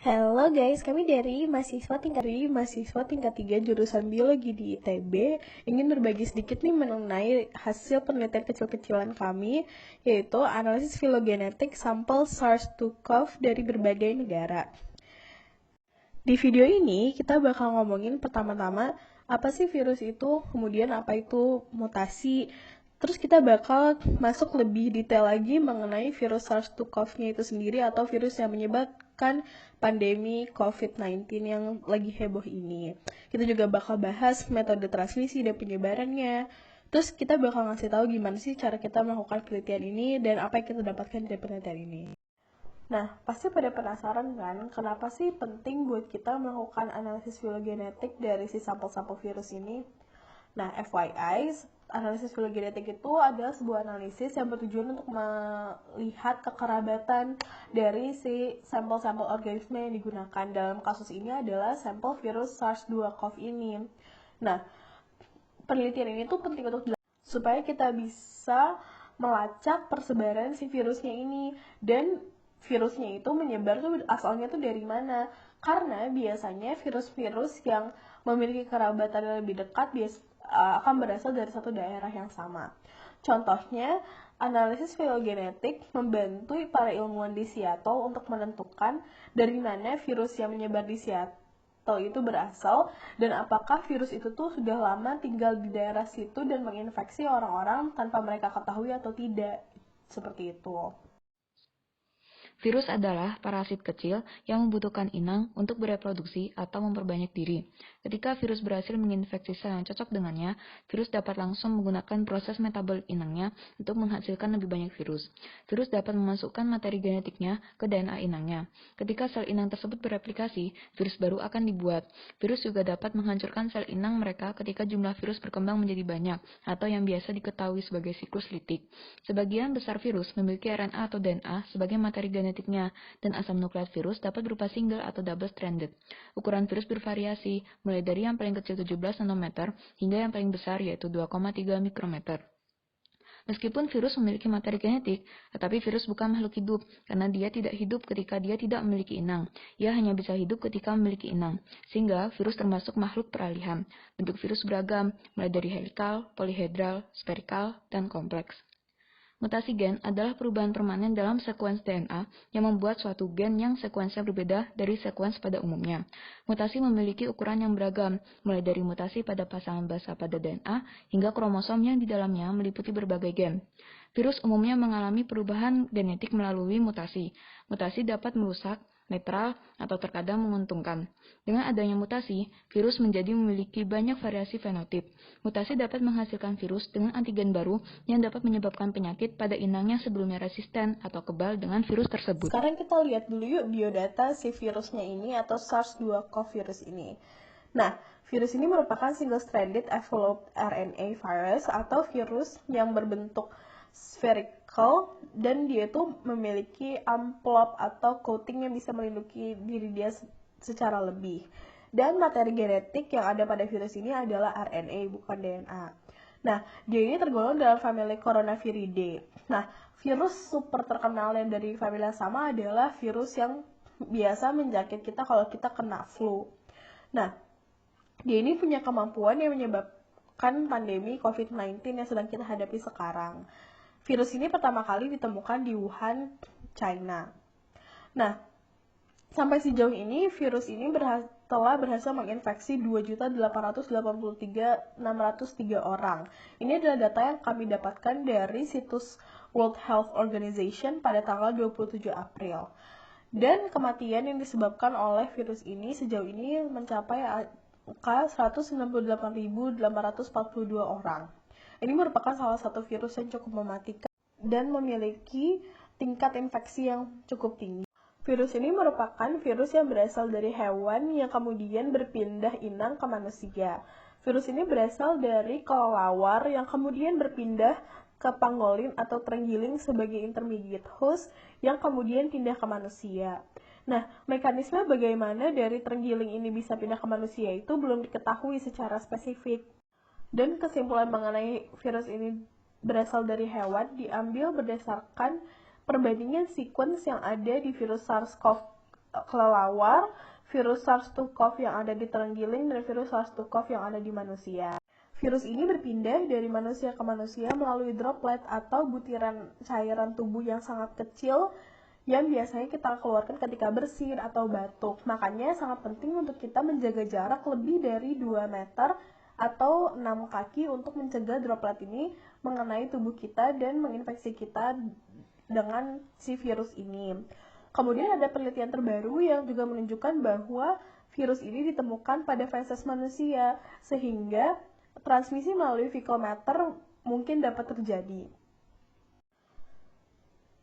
Halo guys, kami dari mahasiswa tingkat 3 jurusan biologi di ITB ingin berbagi sedikit nih mengenai hasil penelitian kecil-kecilan kami, yaitu analisis filogenetik sampel SARS-CoV dari berbagai negara. Di video ini kita bakal ngomongin pertama-tama apa sih virus itu, kemudian apa itu mutasi, terus kita bakal masuk lebih detail lagi mengenai virus SARS-CoV-nya itu sendiri atau virus yang menyebabkan pandemi COVID-19 yang lagi heboh ini. Kita juga bakal bahas metode transmisi dan penyebarannya. Terus kita bakal ngasih tahu gimana sih cara kita melakukan penelitian ini dan apa yang kita dapatkan dari penelitian ini. Nah, pasti pada penasaran kan, kenapa sih penting buat kita melakukan analisis filogenetik dari si sampel-sampel virus ini? Nah, FYI, analisis filogenetik itu adalah sebuah analisis yang bertujuan untuk melihat kekerabatan dari si sampel-sampel organisme yang digunakan. Dalam kasus ini adalah sampel virus SARS-CoV ini. Nah, penelitian ini tuh penting untuk supaya kita bisa melacak persebaran si virusnya ini, dan virusnya itu menyebar tuh asalnya tuh dari mana. Karena biasanya virus-virus yang memiliki kerabatan yang lebih dekat akan berasal dari satu daerah yang sama. Contohnya, analisis filogenetik membantu para ilmuwan di Seattle untuk menentukan dari mana virus yang menyebar di Seattle itu berasal dan apakah virus itu tuh sudah lama tinggal di daerah situ dan menginfeksi orang-orang tanpa mereka ketahui atau tidak. Seperti itu. Virus adalah parasit kecil yang membutuhkan inang untuk bereproduksi atau memperbanyak diri. Ketika virus berhasil menginfeksi sel yang cocok dengannya, virus dapat langsung menggunakan proses metabolik inangnya untuk menghasilkan lebih banyak virus. Virus dapat memasukkan materi genetiknya ke DNA inangnya. Ketika sel inang tersebut bereplikasi, virus baru akan dibuat. Virus juga dapat menghancurkan sel inang mereka ketika jumlah virus berkembang menjadi banyak, atau yang biasa diketahui sebagai siklus litik. Sebagian besar virus memiliki RNA atau DNA sebagai materi genetiknya, dan asam nukleat virus dapat berupa single atau double stranded. Ukuran virus bervariasi, mulai dari yang paling kecil 17 nanometer hingga yang paling besar yaitu 2,3 mikrometer. Meskipun virus memiliki materi genetik, tetapi virus bukan makhluk hidup, karena dia tidak hidup ketika dia tidak memiliki inang. Ia hanya bisa hidup ketika memiliki inang, sehingga virus termasuk makhluk peralihan. Bentuk virus beragam, mulai dari helikal, polihedral, spherical, dan kompleks. Mutasi gen adalah perubahan permanen dalam sekuens DNA yang membuat suatu gen yang sekuensnya berbeda dari sekuens pada umumnya. Mutasi memiliki ukuran yang beragam, mulai dari mutasi pada pasangan basa pada DNA hingga kromosom yang di dalamnya meliputi berbagai gen. Virus umumnya mengalami perubahan genetik melalui mutasi. Mutasi dapat merusak, netral, atau terkadang menguntungkan. Dengan adanya mutasi, virus menjadi memiliki banyak variasi fenotip. Mutasi dapat menghasilkan virus dengan antigen baru yang dapat menyebabkan penyakit pada inang yang sebelumnya resisten atau kebal dengan virus tersebut. Sekarang kita lihat dulu yuk biodata si virusnya ini atau SARS-CoV virus ini. Nah, virus ini merupakan single-stranded enveloped RNA virus atau virus yang berbentuk spherical dan dia itu memiliki amplop atau coating yang bisa melindungi diri dia secara lebih. Dan materi genetik yang ada pada virus ini adalah RNA bukan DNA. Nah, dia ini tergolong dalam famili Coronaviridae. Nah, virus super terkenal yang dari famili yang sama adalah virus yang biasa menjangkit kita kalau kita kena flu. Nah, dia ini punya kemampuan yang menyebabkan pandemi COVID-19 yang sedang kita hadapi sekarang. Virus ini pertama kali ditemukan di Wuhan, China. Nah, sampai sejauh ini virus ini telah berhasil menginfeksi 2.883.603 orang. Ini adalah data yang kami dapatkan dari situs World Health Organization pada tanggal 27 April. Dan kematian yang disebabkan oleh virus ini sejauh ini mencapai angka 198.842 orang. Ini merupakan salah satu virus yang cukup mematikan dan memiliki tingkat infeksi yang cukup tinggi. Virus ini merupakan virus yang berasal dari hewan yang kemudian berpindah inang ke manusia. Virus ini berasal dari kelelawar yang kemudian berpindah ke pangolin atau terenggiling sebagai intermediate host yang kemudian pindah ke manusia. Nah, mekanisme bagaimana dari terenggiling ini bisa pindah ke manusia itu belum diketahui secara spesifik. Dan kesimpulan mengenai virus ini berasal dari hewan diambil berdasarkan perbandingan sequence yang ada di virus SARS-CoV kelelawar, virus SARS-CoV yang ada di terenggiling, dan virus SARS-CoV yang ada di manusia. Virus ini berpindah dari manusia ke manusia melalui droplet atau butiran cairan tubuh yang sangat kecil yang biasanya kita keluarkan ketika bersin atau batuk. Makanya sangat penting untuk kita menjaga jarak lebih dari 2 meter atau 6 kaki untuk mencegah droplet ini mengenai tubuh kita dan menginfeksi kita dengan si virus ini. Kemudian ada penelitian terbaru yang juga menunjukkan bahwa virus ini ditemukan pada feses manusia, sehingga transmisi melalui fecal matter mungkin dapat terjadi.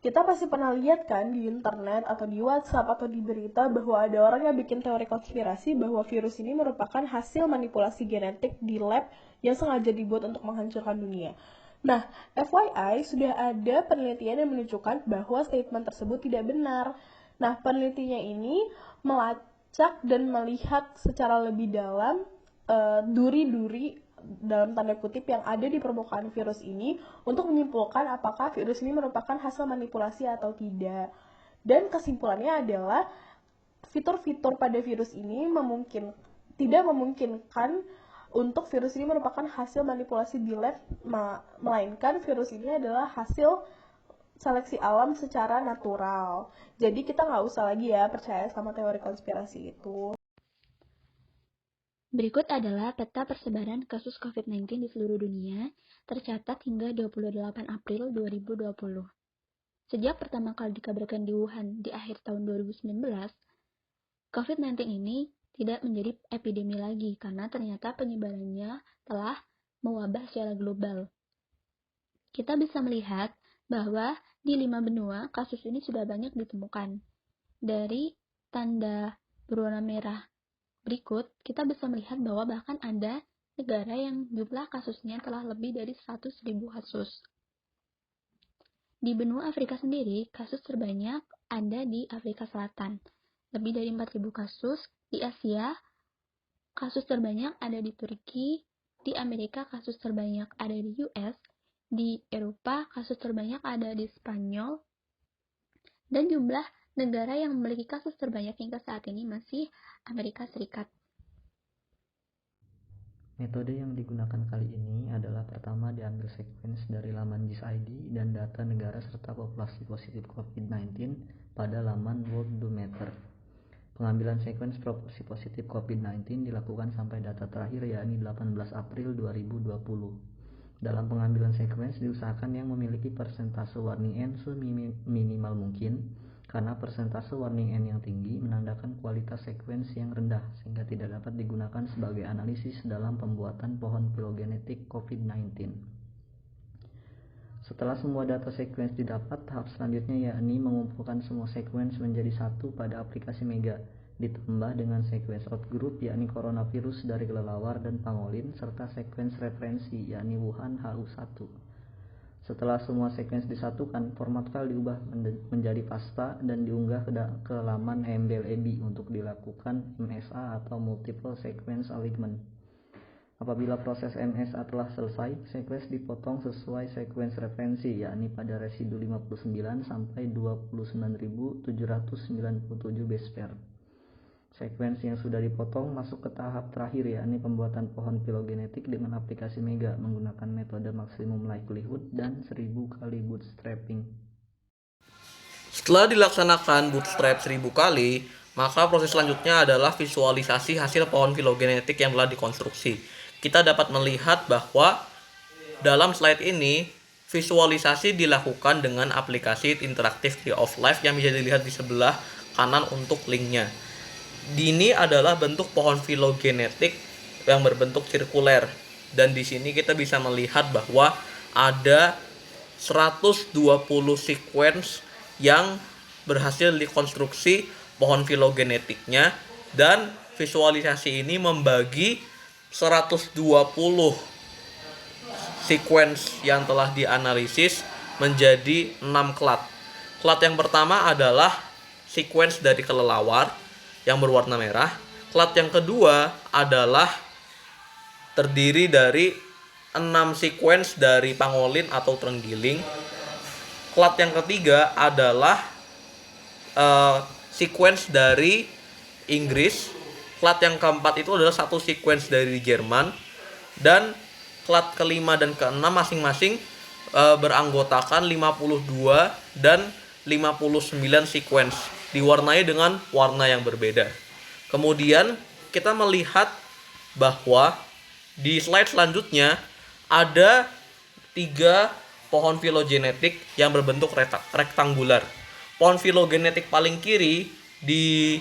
Kita pasti pernah lihat kan di internet atau di WhatsApp atau di berita bahwa ada orang yang bikin teori konspirasi bahwa virus ini merupakan hasil manipulasi genetik di lab yang sengaja dibuat untuk menghancurkan dunia. Nah, FYI, sudah ada penelitian yang menunjukkan bahwa statement tersebut tidak benar. Nah, penelitinya ini melacak dan melihat secara lebih dalam duri-duri dalam tanda kutip yang ada di permukaan virus ini untuk menyimpulkan apakah virus ini merupakan hasil manipulasi atau tidak. Dan kesimpulannya adalah fitur-fitur pada virus ini tidak memungkinkan untuk virus ini merupakan hasil manipulasi di lab, melainkan virus ini adalah hasil seleksi alam secara natural. Jadi kita nggak usah lagi ya percaya sama teori konspirasi itu. Berikut adalah peta persebaran kasus COVID-19 di seluruh dunia, tercatat hingga 28 April 2020. Sejak pertama kali dikabarkan di Wuhan di akhir tahun 2019, COVID-19 ini tidak menjadi epidemi lagi karena ternyata penyebarannya telah mewabah secara global. Kita bisa melihat bahwa di 5 benua kasus ini sudah banyak ditemukan. Dari tanda berwarna merah berikut, kita bisa melihat bahwa bahkan ada negara yang jumlah kasusnya telah lebih dari 100.000 kasus. Di benua Afrika sendiri, kasus terbanyak ada di Afrika Selatan, lebih dari 4.000 kasus. Di Asia, kasus terbanyak ada di Turki. Di Amerika, kasus terbanyak ada di US. Di Eropa, kasus terbanyak ada di Spanyol. Dan jumlah negara yang memiliki kasus terbanyak hingga saat ini masih Amerika Serikat. Metode yang digunakan kali ini adalah pertama diambil sequence dari laman JIS.id dan data negara serta populasi positif COVID-19 pada laman Worldometer. Pengambilan sequence populasi positif COVID-19 dilakukan sampai data terakhir yakni 18 April 2020. Dalam pengambilan sequence diusahakan yang memiliki persentase warning N seminimal mungkin, karena persentase warning N yang tinggi menandakan kualitas sequence yang rendah sehingga tidak dapat digunakan sebagai analisis dalam pembuatan pohon filogenetik COVID-19. Setelah semua data sequence didapat, tahap selanjutnya yakni mengumpulkan semua sequence menjadi satu pada aplikasi Mega, ditambah dengan sequence outgroup yakni coronavirus dari kelelawar dan pangolin serta sequence referensi yakni Wuhan HU1. Setelah semua sequence disatukan, format file diubah menjadi FASTA dan diunggah ke laman EMBL-EBI untuk dilakukan MSA atau Multiple Sequence Alignment. Apabila proses MSA telah selesai, sequence dipotong sesuai sequence referensi, yakni pada residu 59 sampai 29.797 base pair. Sequence yang sudah dipotong masuk ke tahap terakhir, yakni pembuatan pohon filogenetik dengan aplikasi Mega menggunakan metode maximum likelihood dan 1000 kali bootstrapping. Setelah dilaksanakan bootstrap 1000 kali, maka proses selanjutnya adalah visualisasi hasil pohon filogenetik yang telah dikonstruksi. Kita dapat melihat bahwa dalam slide ini visualisasi dilakukan dengan aplikasi interaktif Tree of Life yang bisa dilihat di sebelah kanan untuk linknya. Ini adalah bentuk pohon filogenetik yang berbentuk sirkuler, dan di sini kita bisa melihat bahwa ada 120 sequence yang berhasil dikonstruksi pohon filogenetiknya, dan visualisasi ini membagi 120 sequence yang telah dianalisis menjadi 6 klat. Klat yang pertama adalah sequence dari kelelawar yang berwarna merah. Klat yang kedua adalah terdiri dari 6 sequence dari pangolin atau terenggiling. Klat yang ketiga adalah sequence dari Inggris, klat yang keempat itu adalah satu sequence dari Jerman, dan klat kelima dan keenam masing-masing beranggotakan 52 dan 59 sequence, diwarnai dengan warna yang berbeda. Kemudian kita melihat bahwa di slide selanjutnya ada 3 pohon filogenetik yang berbentuk rektangular. Pohon filogenetik paling kiri di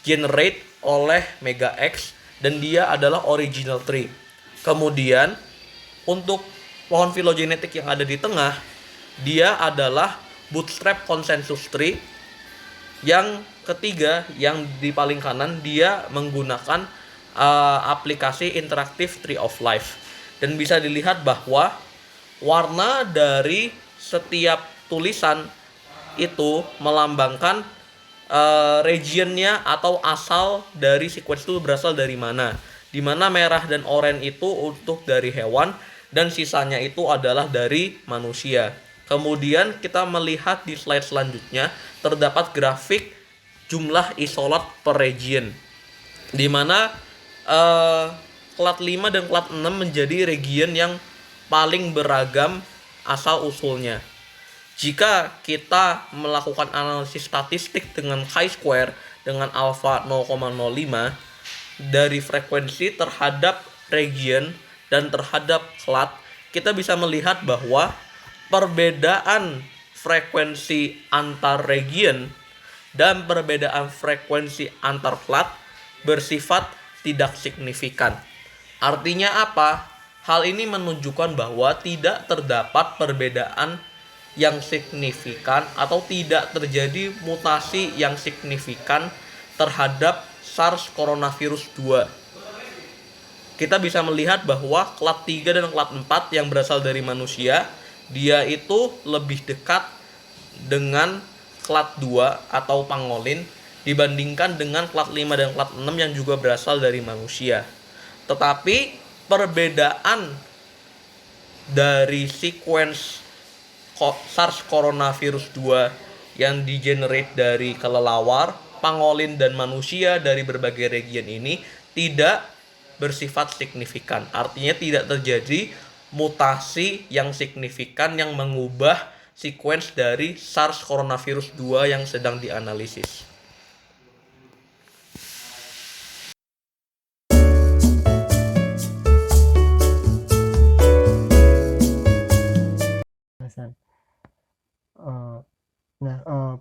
generate oleh Mega X dan dia adalah original tree. Kemudian untuk pohon filogenetik yang ada di tengah, dia adalah bootstrap consensus tree. Yang ketiga, yang di paling kanan, dia menggunakan aplikasi interaktif Tree of Life. Dan bisa dilihat bahwa warna dari setiap tulisan itu melambangkan regionnya atau asal dari sequence itu berasal dari mana. Dimana merah dan oranye itu untuk dari hewan dan sisanya itu adalah dari manusia. Kemudian kita melihat di slide selanjutnya terdapat grafik jumlah isolat per region, di mana klat 5 dan klat 6 menjadi region yang paling beragam asal usulnya. Jika kita melakukan analisis statistik dengan chi-square dengan alpha 0,05 dari frekuensi terhadap region dan terhadap klat, kita bisa melihat bahwa perbedaan frekuensi antar region dan perbedaan frekuensi antar klat bersifat tidak signifikan. Artinya apa? Hal ini menunjukkan bahwa tidak terdapat perbedaan yang signifikan atau tidak terjadi mutasi yang signifikan terhadap SARS coronavirus 2. Kita bisa melihat bahwa klat 3 dan klat 4 yang berasal dari manusia, dia itu lebih dekat dengan klat 2 atau pangolin dibandingkan dengan klat 5 dan klat 6 yang juga berasal dari manusia. Tetapi perbedaan dari sequence SARS coronavirus 2 yang digenerate dari kelelawar, pangolin, dan manusia dari berbagai region ini tidak bersifat signifikan. Artinya tidak terjadi mutasi yang signifikan yang mengubah sequence dari SARS coronavirus 2 yang sedang dianalisis.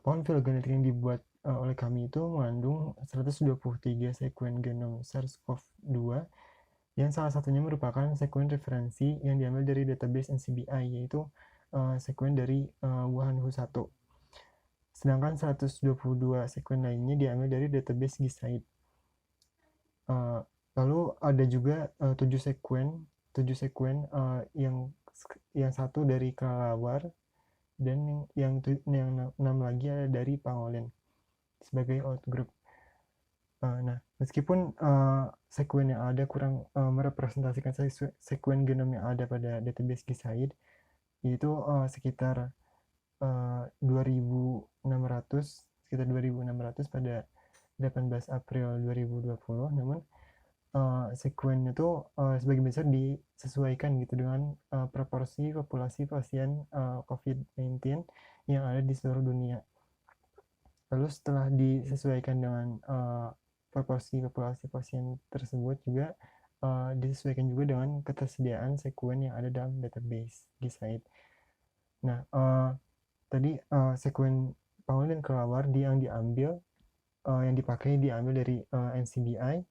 Pohon filogenetik yang dibuat oleh kami itu mengandung 123 sekuen genom SARS-CoV-2 yang salah satunya merupakan sekuen referensi yang diambil dari database NCBI, yaitu sekuen dari Wuhan Hu1. Sedangkan 122 sekuen lainnya diambil dari database Gisaid. Lalu ada juga 7 sekuen yang satu dari kelelawar dan yang 6 lagi ada dari pangolin sebagai outgroup. Nah, meskipun sekuen yang ada kurang merepresentasikan sekuen genom yang ada pada database Gisaid, yaitu sekitar 2.600 pada 18 April 2020. Namun sekuen itu sebagian besar disesuaikan gitu dengan proporsi populasi pasien COVID-19 yang ada di seluruh dunia. Lalu setelah disesuaikan dengan proporsi populasi pasien tersebut juga disesuaikan juga dengan ketersediaan sekuen yang ada dalam database Gisaid. Nah, tadi sekuen pangolin dan kelelawar yang dipakai diambil dari NCBI.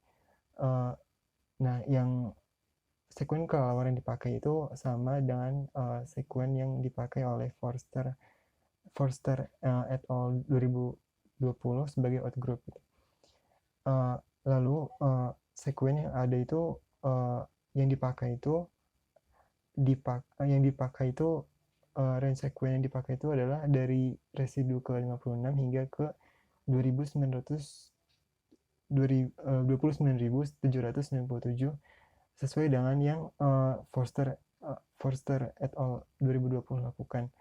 Nah, yang sekuen kelelawar yang dipakai itu sama dengan sekuen yang dipakai oleh Forster et al. 2020 sebagai outgroup. Lalu sekuen yang ada itu yang dipakai itu range sekuen yang dipakai itu adalah dari residu ke-56 hingga ke 29.797 sesuai dengan yang Forster et al. 2020 lakukan.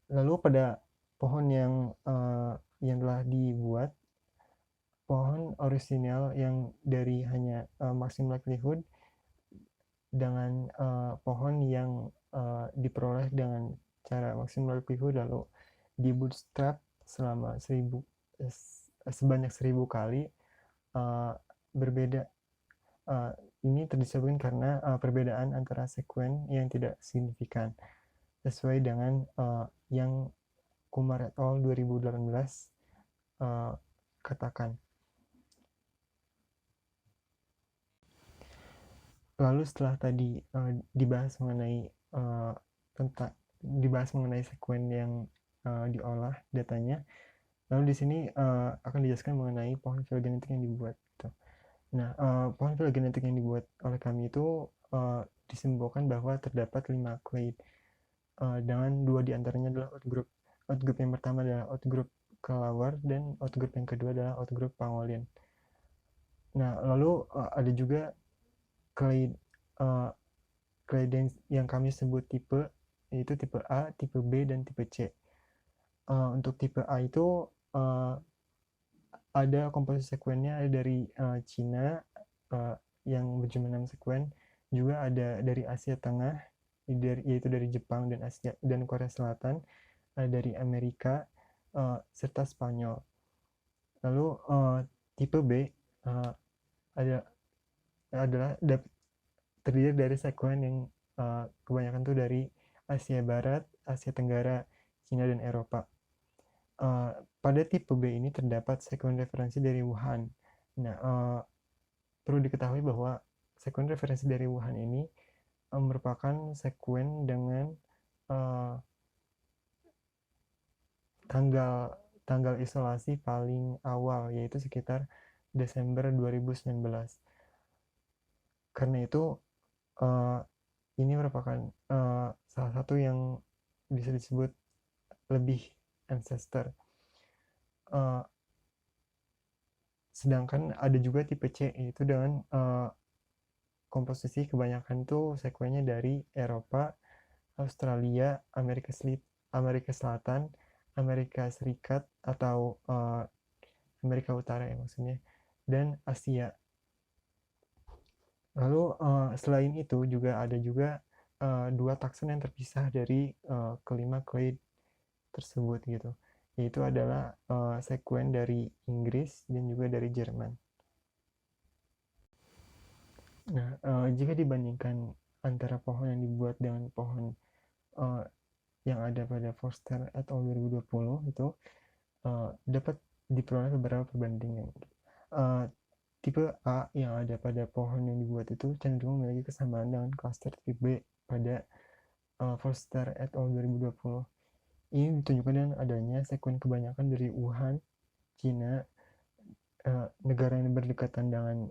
Lalu pada pohon yang telah dibuat, pohon orisinal yang dari hanya maximum likelihood dengan pohon yang diperoleh dengan cara maximum likelihood lalu di bootstrap selama sebanyak 1000 kali berbeda. Ini terdisebutkan karena perbedaan antara sekuen yang tidak signifikan sesuai dengan yang Kumar et al. 2018 katakan. Lalu setelah tadi dibahas mengenai sekuen yang diolah datanya, lalu di sini akan dijelaskan mengenai pohon filogenetik yang dibuat. Gitu. Nah, pohon filogenetik yang dibuat oleh kami itu disimpulkan bahwa terdapat 5 clade dengan 2 diantaranya adalah outgroup. Outgroup yang pertama adalah outgroup kelelawar dan outgroup yang kedua adalah outgroup pangolin. Nah, lalu ada juga clade yang kami sebut tipe, yaitu tipe A, tipe B, dan tipe C. Untuk tipe A itu ada komposisi sekuennya dari Cina yang berjumlah 6 sekuen, juga ada dari Asia Tengah, yaitu dari Jepang dan Asia dan Korea Selatan, dari Amerika serta Spanyol. Lalu tipe B adalah terdiri dari sekuen yang kebanyakan tuh dari Asia Barat, Asia Tenggara, Cina, dan Eropa. Pada tipe B ini terdapat sekuen referensi dari Wuhan. Nah, perlu diketahui bahwa sekuen referensi dari Wuhan ini merupakan sekuen dengan tanggal isolasi paling awal, yaitu sekitar Desember 2019. Karena itu ini merupakan salah satu yang bisa disebut lebih ancestor. Sedangkan ada juga tipe C, yaitu dengan komposisi kebanyakan tuh sekuennya dari Eropa, Australia, Amerika Selatan, Amerika Serikat atau Amerika Utara ya maksudnya, dan Asia. Lalu selain itu juga ada juga 2 takson yang terpisah dari kelima clade tersebut gitu, yaitu adalah sekuen dari Inggris dan juga dari Jerman. Nah, jika dibandingkan antara pohon yang dibuat dengan pohon yang ada pada Forster et al. 2020 itu dapat diperoleh beberapa perbandingan. Tipe A yang ada pada pohon yang dibuat itu cenderung memiliki kesamaan dengan klaster tipe B pada Forster et al. 2020. Ini ditunjukkan dengan adanya sekuen kebanyakan dari Wuhan, Cina, negara yang berdekatan dengan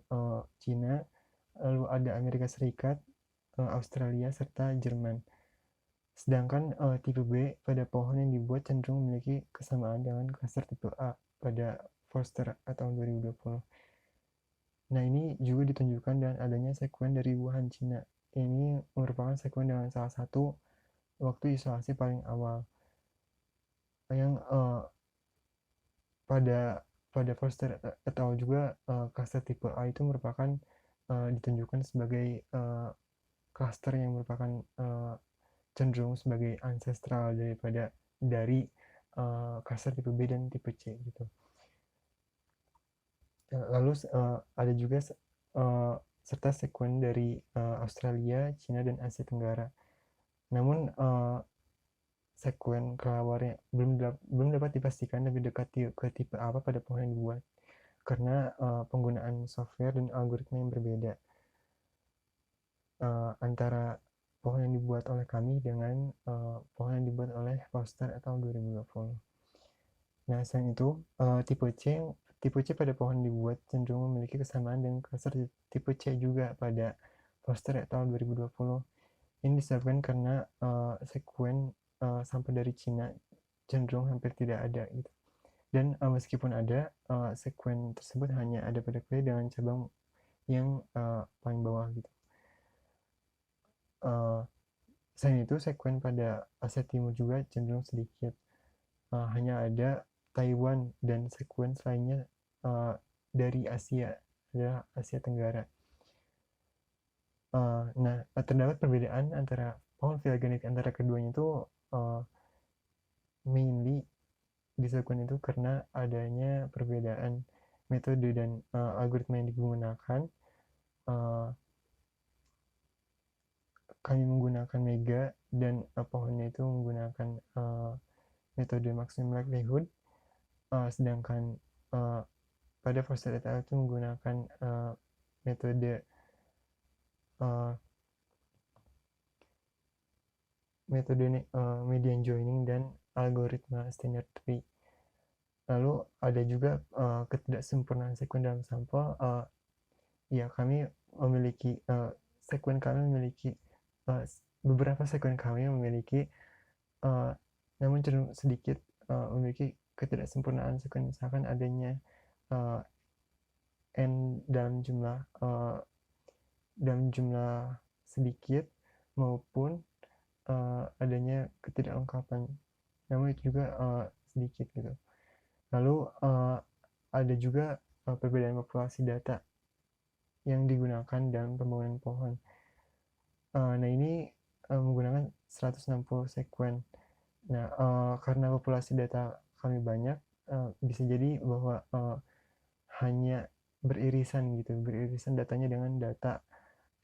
Cina, lalu ada Amerika Serikat, Australia, serta Jerman. Sedangkan tipe B pada pohon yang dibuat cenderung memiliki kesamaan dengan klaster tipe A pada Forster et al. 2020. Nah, ini juga ditunjukkan dengan adanya sekuen dari Wuhan, Cina. Ini merupakan sekuen dengan salah satu waktu isolasi paling awal. Yang pada Forster et al. Juga klaster tipe A itu merupakan ditunjukkan sebagai klaster yang merupakan cenderung sebagai ancestral dari klaster tipe B dan tipe C gitu. Lalu ada juga serta sekuen dari Australia, Cina, dan Asia Tenggara. Namun sekuen kelawarnya belum dapat dipastikan lebih dekat ke tipe apa pada pohon yang dibuat karena penggunaan software dan algoritma yang berbeda antara pohon yang dibuat oleh kami dengan pohon yang dibuat oleh Forster et al. 2020. Nah, selain itu tipe C pada pohon dibuat cenderung memiliki kesamaan dengan klaster tipe C juga pada Forster et al. 2020. Ini disebabkan karena sekuen sampel dari Cina cenderung hampir tidak ada gitu. Dan meskipun ada, sekuen tersebut hanya ada pada clade dengan cabang yang paling bawah gitu. Selain itu, sekuen pada Asia Timur juga cenderung sedikit. hanya ada Taiwan dan sequence lainnya dari Asia, adalah Asia Tenggara. Nah, terdapat perbedaan antara pohon filogenetik antara keduanya itu mainly disebutkan itu karena adanya perbedaan metode dan algoritma yang digunakan. Kami menggunakan mega dan pohonnya itu menggunakan metode maximum likelihood, sedangkan pada Foster et al. Itu menggunakan metode median joining dan algoritma standard tree. Lalu ada juga ketidaksempurnaan sekuen dalam sampel. Ya, kami memiliki beberapa sekuen kami memiliki namun cenderung sedikit memiliki ketidaksempurnaan sekuen, misalkan adanya n dalam jumlah sedikit maupun adanya ketidaklengkapan, namun itu juga sedikit gitu. Lalu ada juga perbedaan populasi data yang digunakan dalam pembangunan pohon. Nah, ini menggunakan 160 sekuen. Nah, karena populasi data kami banyak, bisa jadi bahwa hanya beririsan datanya dengan data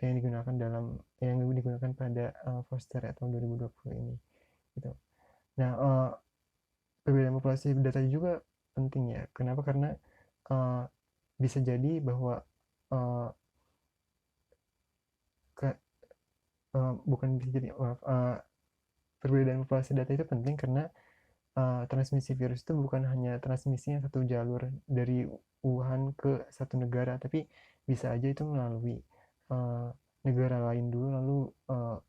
yang digunakan pada Foster tahun 2020 ini gitu. Nah, perbedaan populasi data juga penting ya. Kenapa? Karena bisa jadi bahwa perbedaan populasi data itu penting karena transmisi virus itu bukan hanya transmisinya satu jalur dari Wuhan ke satu negara, tapi bisa aja itu melalui negara lain dulu lalu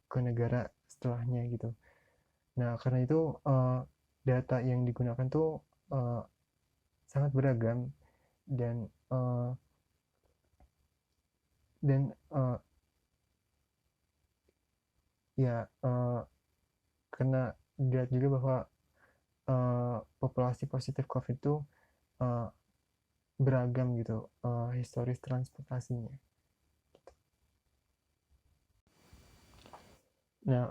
ke negara setelahnya gitu. Nah, karena itu data yang digunakan tuh sangat beragam dan karena dilihat juga bahwa populasi positif COVID itu beragam gitu historis transportasinya. Nah,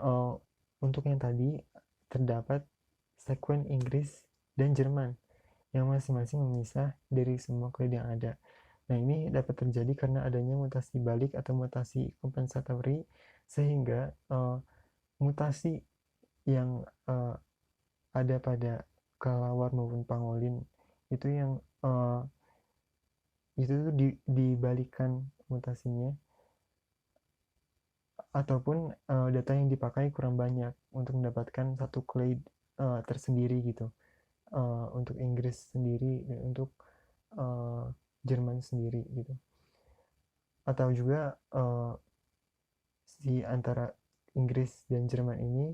untuk yang tadi terdapat sekuen Inggris dan Jerman yang masing-masing memisah dari semua clade yang ada. Nah, ini dapat terjadi karena adanya mutasi balik atau mutasi kompensatori, sehingga mutasi yang ada pada kelelawar maupun pangolin itu yang itu dibalikan mutasinya, ataupun data yang dipakai kurang banyak untuk mendapatkan satu clade tersendiri gitu, untuk Inggris sendiri dan untuk Jerman sendiri gitu. Atau juga si antara Inggris dan Jerman ini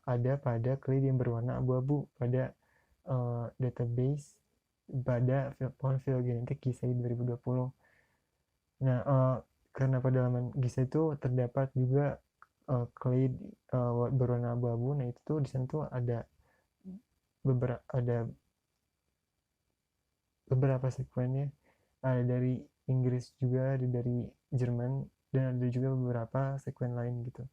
ada pada clade yang berwarna abu-abu pada database pada pohon filogenetik GISAI 2020. Nah, karena pada halaman GISAI itu terdapat juga clade berwarna abu-abu, nah itu tuh di sana tuh ada beberapa sekuennya, ada dari Inggris juga, ada dari Jerman, dan ada juga beberapa sekuen lain gitu.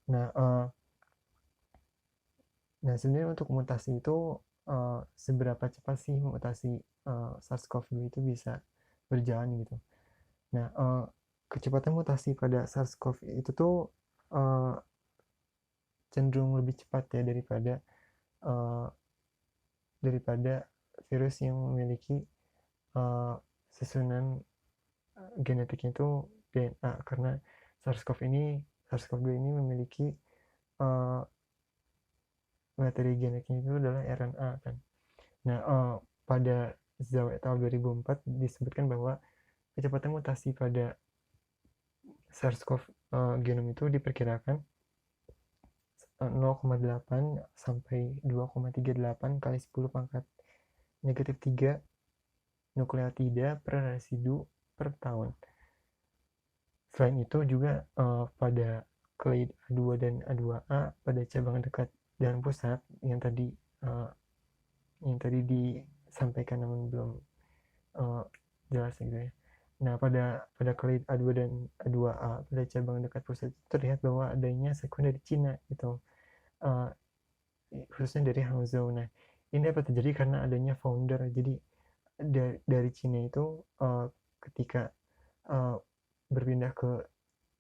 Nah, sebenarnya untuk mutasi itu seberapa cepat sih mutasi SARS-CoV-2 itu bisa berjalan gitu. Nah, kecepatan mutasi pada SARS-CoV itu tuh cenderung lebih cepat ya daripada virus yang memiliki susunan genetiknya itu DNA, karena SARS-CoV-2 ini memiliki materi genetiknya itu adalah RNA kan. Nah, pada Zhao et al. 2004 disebutkan bahwa kecepatan mutasi pada SARS-CoV genom itu diperkirakan 0,8 sampai 2,38 kali 10 pangkat negatif 3 nukleotida per residu per tahun. Selain itu juga pada clade A2 dan A2A pada cabang dekat dan pusat yang tadi disampaikan namun belum jelas gitu ya. Nah, pada kali A2 dan A2A pada cabang dekat pusat terlihat bahwa adanya sekuen dari Cina gitu, khususnya dari Hangzhou. Nah, ini dapat terjadi karena adanya founder. Jadi dari Cina itu ketika berpindah ke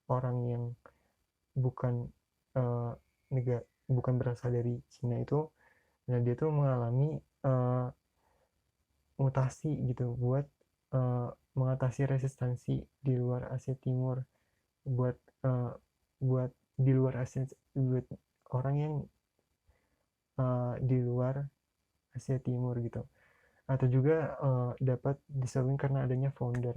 orang yang bukan bukan berasal dari Cina itu, nah dia tuh mengalami mutasi gitu buat mengatasi resistansi di luar Asia Timur, buat buat di luar Asia, buat orang yang di luar Asia Timur gitu, atau juga dapat disebabkan karena adanya founder.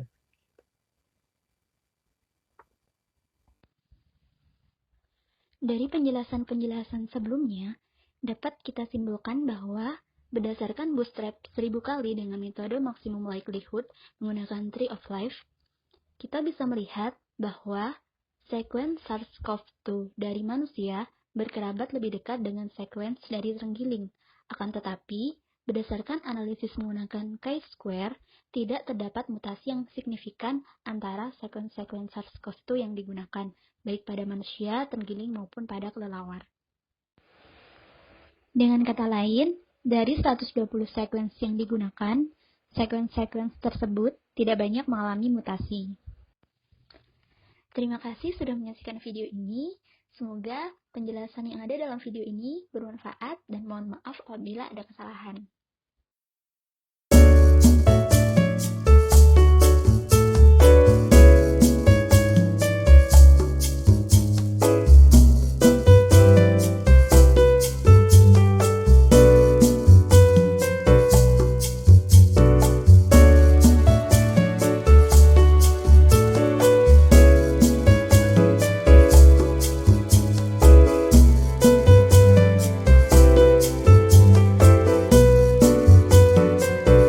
Dari penjelasan-penjelasan sebelumnya, dapat kita simpulkan bahwa berdasarkan bootstrap 1000 kali dengan metode maksimum likelihood menggunakan Tree of Life, kita bisa melihat bahwa sekuens SARS-CoV-2 dari manusia berkerabat lebih dekat dengan sekuens dari terenggiling. Akan tetapi, berdasarkan analisis menggunakan chi-square, tidak terdapat mutasi yang signifikan antara sekuens-sekuens SARS-CoV-2 yang digunakan, baik pada manusia, terenggiling, maupun pada kelelawar. Dengan kata lain, dari 120 sekuens yang digunakan, sekuens-sekuens tersebut tidak banyak mengalami mutasi. Terima kasih sudah menyaksikan video ini. Semoga penjelasan yang ada dalam video ini bermanfaat dan mohon maaf apabila ada kesalahan.